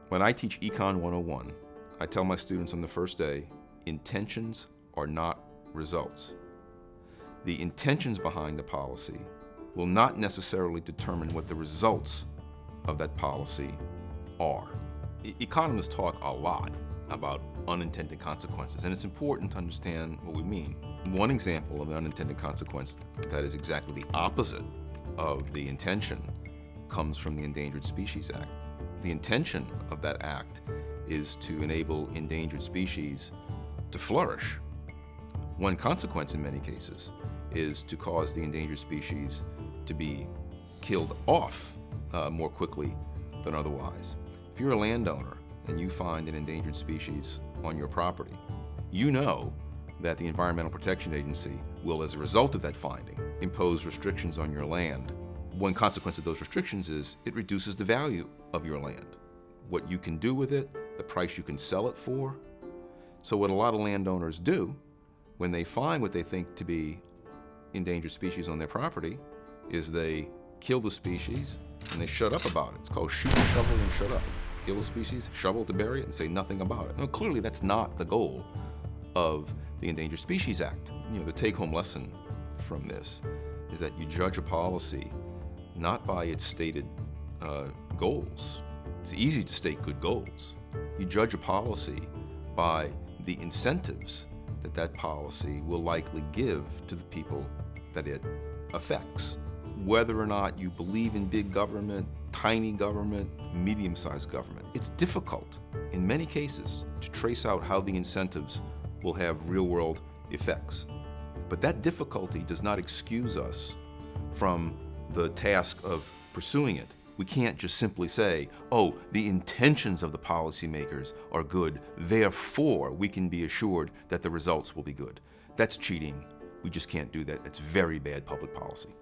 When I teach Econ 101, I tell my students on the first day, intentions are not results. The intentions behind the policy will not necessarily determine what the results of that policy are. Economists talk a lot about unintended consequences, and it's important to understand what we mean. One example of an unintended consequence that is exactly the opposite of the intention comes from the Endangered Species Act. The intention of that act is to enable endangered species to flourish. One consequence in many cases is to cause the endangered species to be killed off more quickly than otherwise. If you're a landowner and you find an endangered species on your property, you know that the Environmental Protection Agency will, as a result of that finding, impose restrictions on your land. One consequence of those restrictions is it reduces the value of your land, what you can do with it, the price you can sell it for. So what a lot of landowners do when they find what they think to be endangered species on their property is they kill the species and they shut up about it. It's called shoot, shovel, and shut up. Kill the species, shovel to bury it, and say nothing about it. Now, clearly that's not the goal of the Endangered Species Act. The take-home lesson from this is that you judge a policy not by its stated goals. It's easy to state good goals. You judge a policy by the incentives that that policy will likely give to the people that it affects. Whether or not you believe in big government, tiny government, medium-sized government, it's difficult in many cases to trace out how the incentives will have real-world effects. But that difficulty does not excuse us from the task of pursuing it. We can't just simply say, oh, the intentions of the policymakers are good, therefore we can be assured that the results will be good. That's cheating. We just can't do that. It's very bad public policy.